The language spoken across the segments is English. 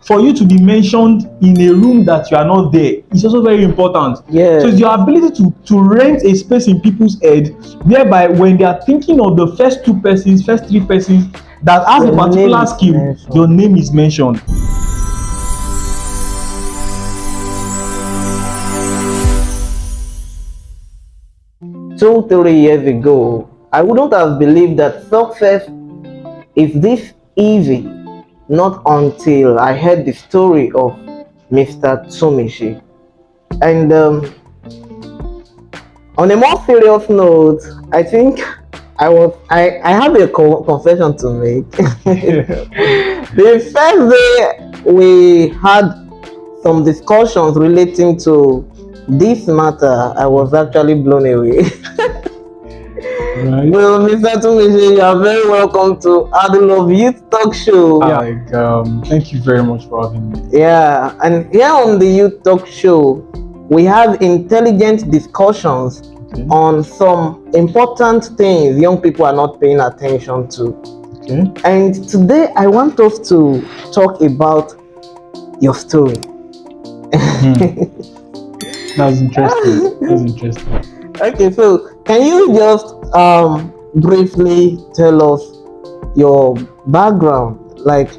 for you to be mentioned in a room that you are not there is also very important. Yeah. So it's your ability to rent a space in people's head, whereby when they are thinking of the first three persons that has a particular skill, your name is mentioned. Two, 3 years ago, I wouldn't have believed that success is this easy, not until I heard the story of Mr. Tsumishi. And on a more serious note, I think I have a confession to make. The first day we had some discussions relating to this matter, I was actually blown away. Right. Well, Mr. Tsumishi, you are very welcome to Adulov Youth Talk Show. Thank you very much for having me. Yeah, and here on the Youth Talk Show, we have intelligent discussions on some important things young people are not paying attention to. Okay. And today I want us to talk about your story. That's interesting. Okay, so can you just briefly tell us your background, like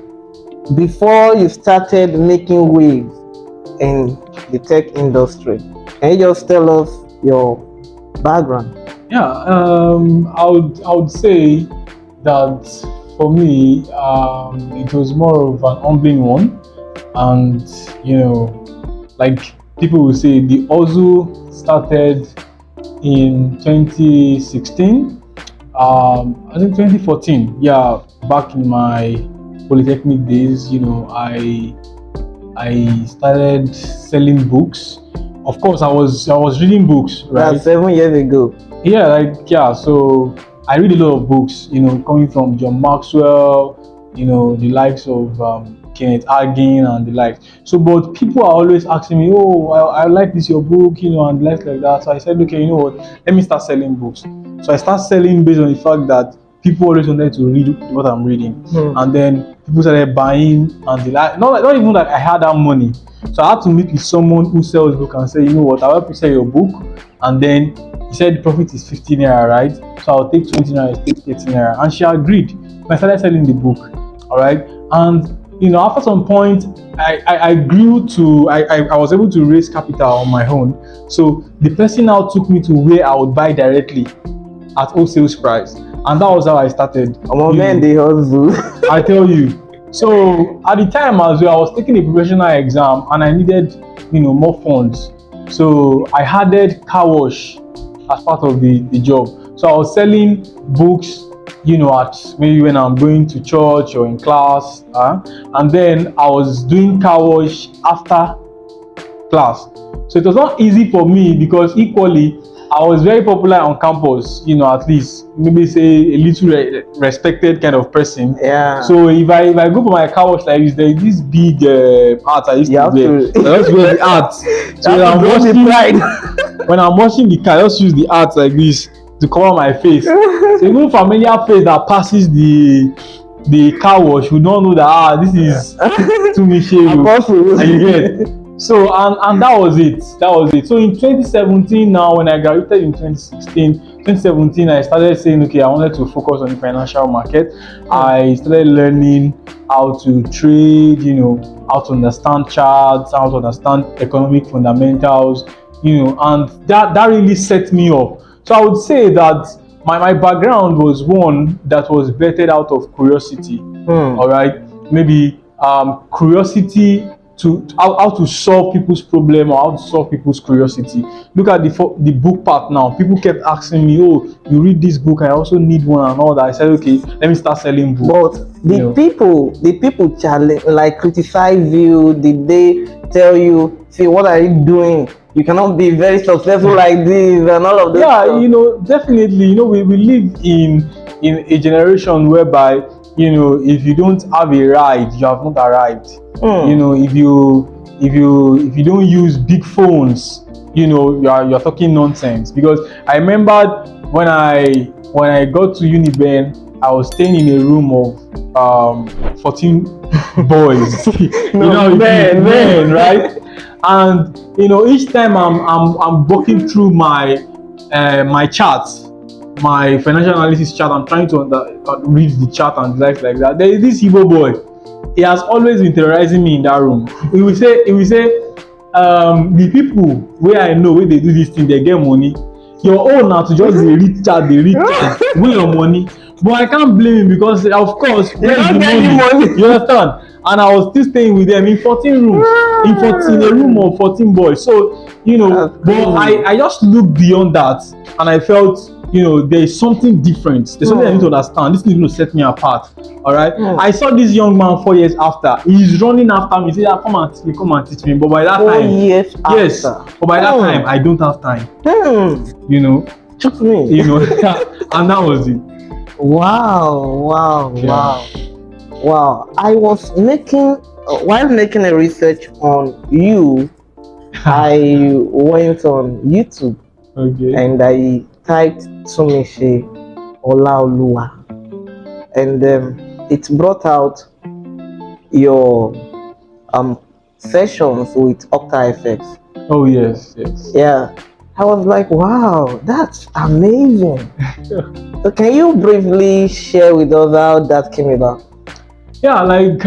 before you started making waves in the tech industry? Can you just tell us your background? Yeah, I would say that for me, it was more of an humbling one, and like people will say, the hustle started in 2016. I think 2014. Yeah, back in my polytechnic days, I started selling books. Of course, I was reading books, right? That's 7 years ago. Yeah, so I read a lot of books, coming from John Maxwell, the likes of Kenneth Hagin and the likes. So, but people are always asking me, oh, I like this your book, and like that. So I said, okay, you know what? Let me start selling books. So I start selling based on the fact that people always wanted to read what I'm reading, and then people started buying and the like. Not even that I had that money. So I had to meet with someone who sells book and say, you know what? I'll help you sell your book, and then he said the profit is 15 naira, right? So I'll take 20 naira, take 18 naira, and she agreed. I started selling the book, all right, and after some point, I grew to, I was able to raise capital on my own. So the person now took me to where I would buy directly at wholesale price. And that was how I started. I tell you. So at the time as well, I was taking a professional exam and I needed, more funds. So I added car wash as part of the job. So I was selling books, at maybe when I'm going to church or in class, and then I was doing car wash after class. So it was not easy for me because equally I was very popular on campus, at least maybe say a little respected kind of person. Yeah. So if I go for my car wash like this, there is this big art I used to wear. I just wear the art. So when I'm washing the car, I just use the art like this to cover my face. So even familiar face that passes the car wash would not know that this is Tsumishi. So and that was it. So in 2017 now, when I graduated in 2017 I started saying, okay, I wanted to focus on the financial market. I started learning how to trade, how to understand charts, how to understand economic fundamentals, and that really set me up. So I would say that my background was one that was vetted out of curiosity. All right, maybe curiosity to how to solve people's problem or how to solve people's curiosity. Look at the book part now. People kept asking me, oh, you read this book, I also need one and all that. I said, okay, let me start selling books. But the people challenge, like criticize you. Did they tell you, see, what are you doing? You cannot be very successful like this and all of this. Yeah, stuff. Definitely. We live in a generation whereby, if you don't have a ride, you have not arrived. If you don't use big phones, you're talking nonsense. Because I remember when I got to Uniben, I was staying in a room of 14 boys. Men, right? And each time I'm walking through my charts, my financial analysis chart, I'm trying to read the chart and like that. There is this Igbo boy. He has always been terrorizing me in that room. He will say, the people where I know where they do this thing, they get money. Your own now to just read chart, win your money. But I can't blame him because, of course, where is the money? You understand? And I was still staying with them in 14 rooms, in a room of 14 boys. So, but I just looked beyond that, and I felt, there is something different. There's something I need to understand. This is going to set me apart. All right. I saw this young man 4 years after. He's running after me. He said, come and teach me. But by that 4 time, years yes. after. But by that time, I don't have time. Took me. And that was it. Wow. I was while making a research on you, I went on YouTube. Okay. And I typed Tumise Olaoluwa, and it brought out your sessions with OctaFX. Oh yes. Yeah, I was like, wow, that's amazing. So can you briefly share with us how that came about? Yeah, like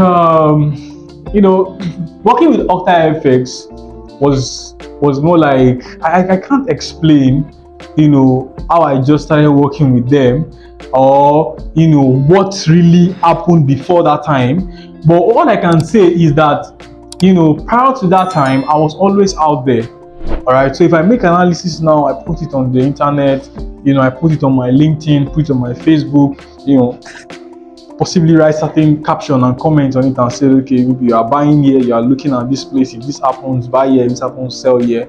working with OctaFX was more like I can't explain, how I just started working with them, or what really happened before that time. But all I can say is that prior to that time, I was always out there. All right. So if I make analysis now, I put it on the internet. I put it on my LinkedIn, put it on my Facebook. Possibly write certain caption and comment on it and say, okay, maybe you are buying here, you are looking at this place. If this happens, buy here. If this happens, sell here.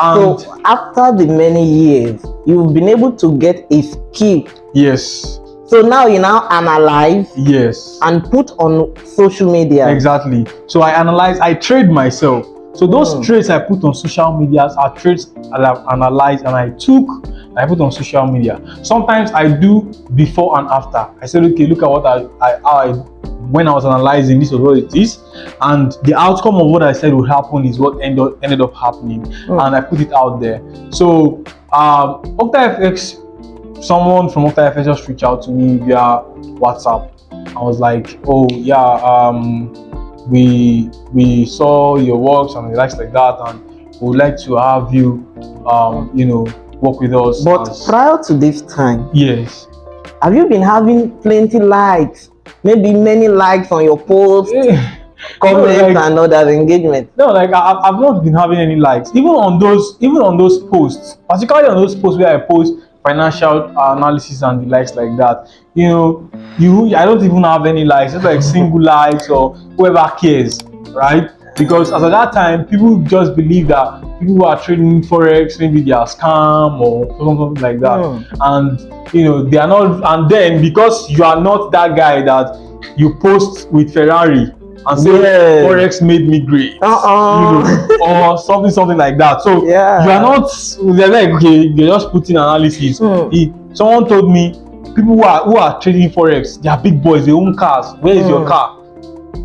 And so after the many years, you've been able to get a skill. Yes. So now you analyze. Yes. And put on social media. Exactly. So I trade myself. So those trades I put on social media are trades I've analyzed and I put on social media. Sometimes I do before and after. I said, okay, look at what when I was analyzing, this was what it is, and the outcome of what I said would happen is what ended up happening, and I put it out there. So OctaFX, someone from OctaFX just reached out to me via WhatsApp. I was like, oh yeah, we saw your works and the likes like that, and we would like to have you work with us. But prior to this time, yes, have you been having plenty likes? Maybe many likes on your posts, comments, and other engagement? No, like I've not been having any likes. Even on those posts, particularly on those posts where I post financial analysis and the likes like that. I don't even have any likes. It's like single likes or whoever cares, right? Because as at that time, people just believe that people who are trading forex, maybe they are scam or something like that, and they are not. And then because you are not that guy that you post with Ferrari and say forex made me great, or something like that. So you are not. They're like, okay, they're just putting analysis. Someone told me people who are trading forex, they are big boys, they own cars. Where is your car?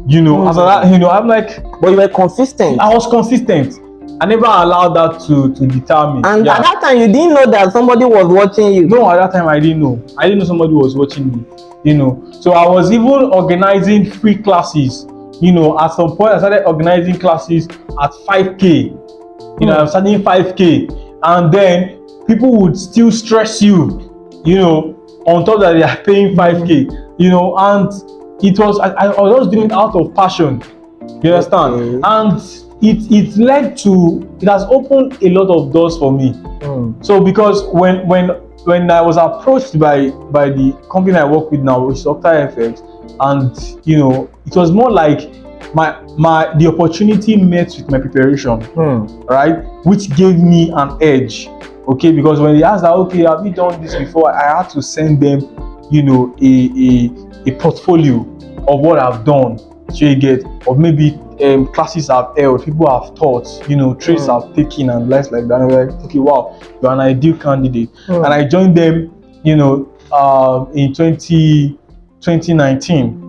As that, I'm like, but you were consistent. I was consistent. I never allowed that to deter me. And at that time, you didn't know that somebody was watching you. No, at that time I didn't know. I didn't know somebody was watching me. So I was even organizing free classes. At some point I started organizing classes at 5K. I'm starting 5K, and then people would still stress you. On top that they are paying 5K. And it was I was just doing it out of passion. You understand? Okay. And it has opened a lot of doors for me. So because when I was approached by the company I work with now, which is OctaFX, and it was more like the opportunity met with my preparation, right? Which gave me an edge. Okay, because when they asked that, okay, have you done this before? I had to send them, a portfolio of what I've done. So you get, or maybe classes I've held, people have taught, trades I've taken and less like that. And I'm like, okay, wow, you're an ideal candidate. And I joined them, in 2019.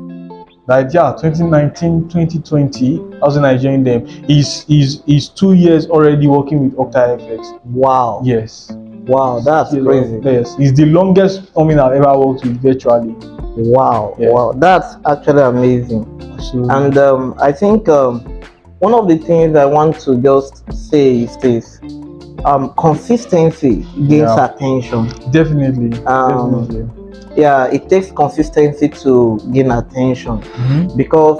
Like, yeah, 2019, 2020, I was in Nigerian them. He's 2 years already working with Octa FX. Wow. Yes. Wow, that's crazy. Yes, it's the longest plumbing I've ever worked with virtually. Wow. Yeah. Wow, that's actually amazing. Absolutely. And I think one of the things I want to just say is this: consistency gains Yeah. attention. Definitely. Definitely. Yeah, it takes consistency to gain attention, because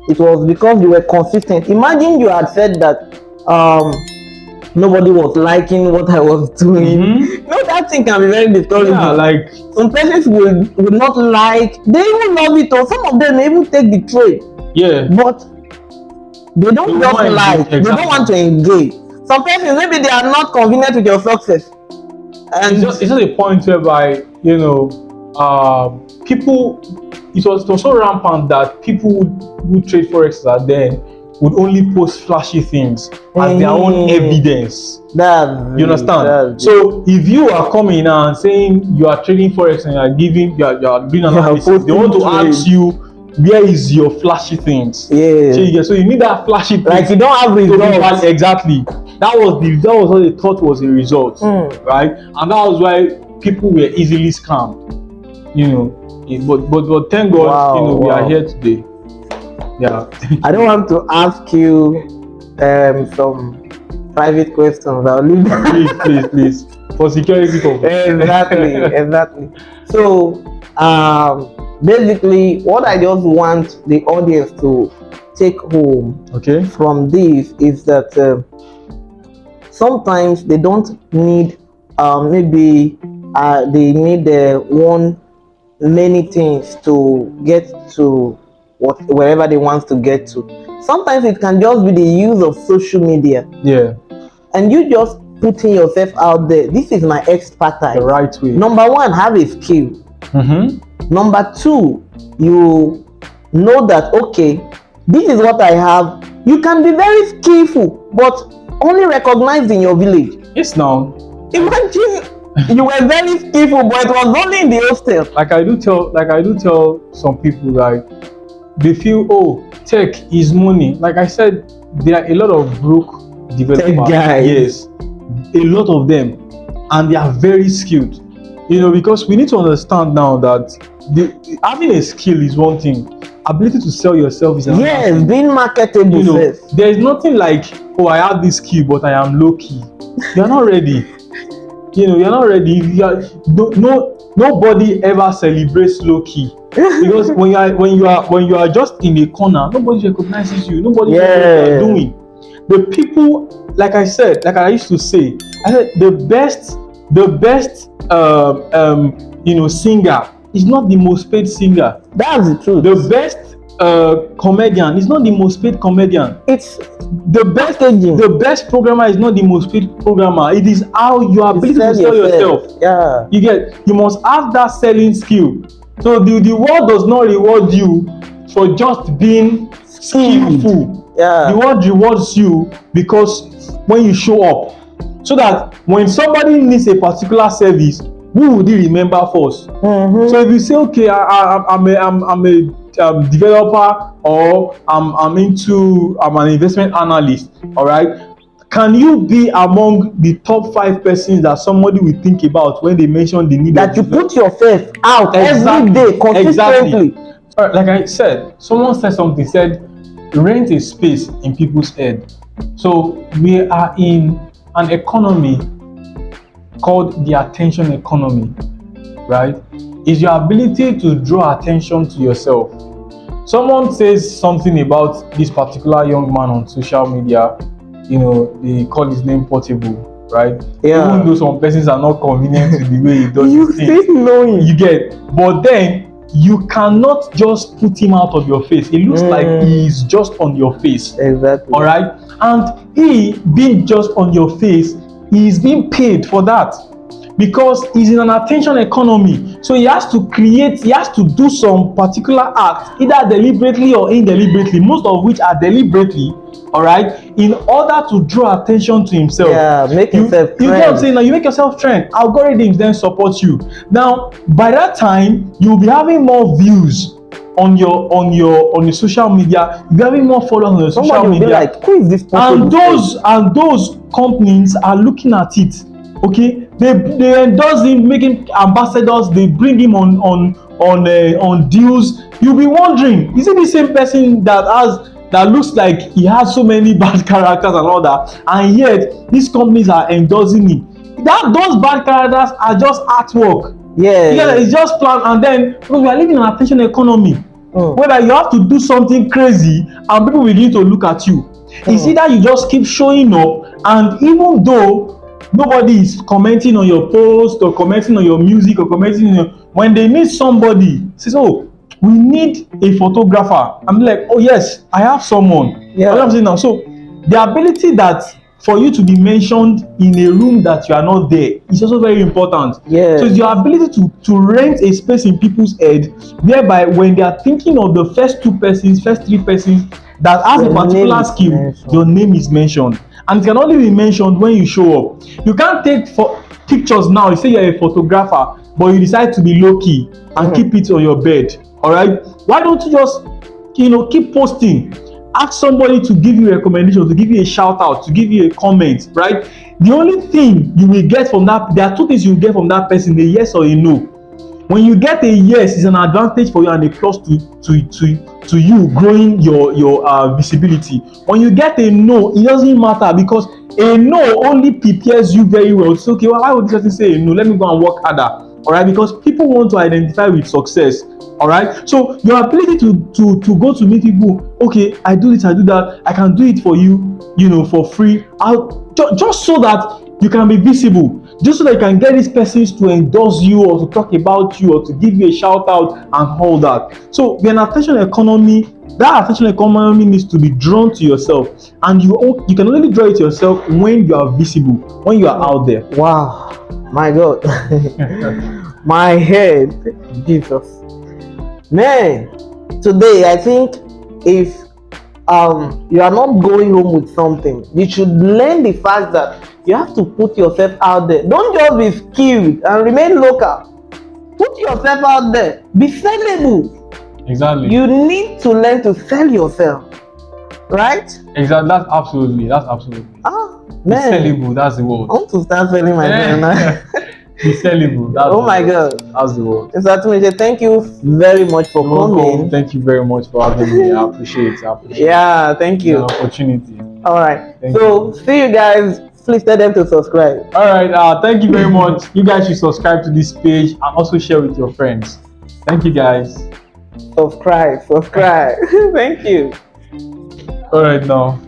it was because you were consistent. Imagine you had said that nobody was liking what I was doing. That thing can be very discouraging. Yeah, like some persons will not like, they even love it, or some of them may even take the trade. Yeah. But they don't just like, exactly. They don't want to engage. Some persons, maybe they are not convenient with your success. And it's just a point whereby, people, it was so rampant that people who trade forex then would only post flashy things as their own evidence. You understand? So if you are coming and saying you are trading forex and you are doing analysis, they want to ask you, where is your flashy things? Yeah. So you need that flashy thing. Like you don't have results. Exactly. That was what they thought was a result, right? And that was why people were easily scammed. But thank God, we are here today. Yeah. I don't want to ask you some private questions. I'll leave please. For security purposes. Exactly. So basically, what I just want the audience to take home from this is that sometimes they don't need maybe they need many things to get to wherever they want to get to. Sometimes it can just be the use of social media. Yeah. And you just putting yourself out there. This is my expertise. The right way. Number one, have a skill. Number two, you know that, okay, this is what I have. You can be very skillful, but only recognized in your village. Yes, now. Imagine you were very skillful, but it was only in the hostel. Like I do tell some people, like, they feel, tech is money. Like I said, there are a lot of broke developers. Tech guys. Yes, a lot of them, and they are very skilled. Because we need to understand now that having a skill is one thing. Ability to sell yourself is another. Yes, being marketable. There is nothing like, I have this skill, but I am low key. You're not ready. You're not ready. Nobody ever celebrates low key. Because when you are just in a corner, nobody recognizes you. Nobody knows what you are doing. The people, like I used to say, the best singer is not the most paid singer. That's the truth. The best comedian is not the most paid comedian. It's the best agent. The best programmer is not the most paid programmer. It is how your ability to sell yourself. Yeah. You must have that selling skill. So the world does not reward you for just being skillful. Yeah. The world rewards you because when you show up, so that when somebody needs a particular service, who would he remember first? So if you say, okay, I'm a developer, or I'm an investment analyst, all right, can you be among the top 5 persons that somebody will think about when they mention the need that you put yourself out every day consistently? Like I said, someone said something, said rent a space in people's head. So we are in an economy called the attention economy, right? Is your ability to draw attention to yourself. Someone says something about this particular young man on social media, they call his name Portable, right? Yeah. Even though some persons are not convenient with the way he does you his thing. still know him. You get, but then you cannot just put him out of your face. It looks like he is just on your face. Exactly. All right, and he being just on your face, he is being paid for that because he's in an attention economy. So he has to do some particular act, either deliberately or indeliberately, most of which are deliberately, all right, in order to draw attention to himself. Yeah, make himself You trend. get what I'm saying? Now you make yourself trend. Algorithms then support you. Now, by that time, you'll be having more views on your social media. You'll be having more followers on your social Somebody will be media. like, who is this person? And those companies are looking at it. Okay, they endorse him, make him ambassadors. They bring him on deals. You'll be wondering, is it the same person that looks like he has so many bad characters and all that, and yet these companies are endorsing him? Those bad characters are just artwork. Yeah, It's just planned, and then because we are living in an attention economy, whether you have to do something crazy and people begin to look at you. It's either you just keep showing up, and even though nobody is commenting on your post or commenting on your music or commenting on when they need somebody, says, oh, we need a photographer. I'm like, oh yes, I have someone. Yeah. What I'm saying now. So the ability that for you to be mentioned in a room that you are not there is also very important. Yeah. So it's your ability to rent a space in people's head, whereby when they are thinking of the first three persons that has a particular skill, your name is mentioned. And it can only be mentioned when you show up. You can't take pictures now. You say you're a photographer, but you decide to be low key and keep it on your bed. All right? Why don't you just, keep posting? Ask somebody to give you a recommendation, to give you a shout out, to give you a comment, right? The only thing you will get from that, there are two things you will get from that person: a yes or a no. When you get a yes, it's an advantage for you and a plus to you growing your visibility. When you get a no, it doesn't matter, because a no only prepares you very well. So okay, why would this person say a no? Let me go and work harder. All right, because people want to identify with success. All right, so your ability to go to meet people, okay, I do this, I do that, I can do it for you, for free. Just so that you can be visible, just so that you can get these persons to endorse you or to talk about you or to give you a shout out and all that. So in an attention economy, that attention economy needs to be drawn to yourself, and you can only draw it to yourself when you are visible, when you are out there. Wow, my God. My head, Jesus. Man, today I think if you are not going home with something, you should learn the fact that you have to put yourself out there. Don't just be skilled and remain local. Put yourself out there. Be sellable. Exactly. You need to learn to sell yourself. Right? Exactly. That's absolutely. Ah, man. Be sellable, that's the word. I want to start selling myself now. Be sellable. Oh my God. That's the word. Mr. Atumeje, thank you very much for coming. Thank you very much for having me. I appreciate it. Yeah, thank you. The opportunity. All right. Thank So, see you guys. Please tell them to subscribe. All right. Thank you very much. You guys should subscribe to this page and also share with your friends. Thank you, guys. Subscribe. Thank you. All right, now.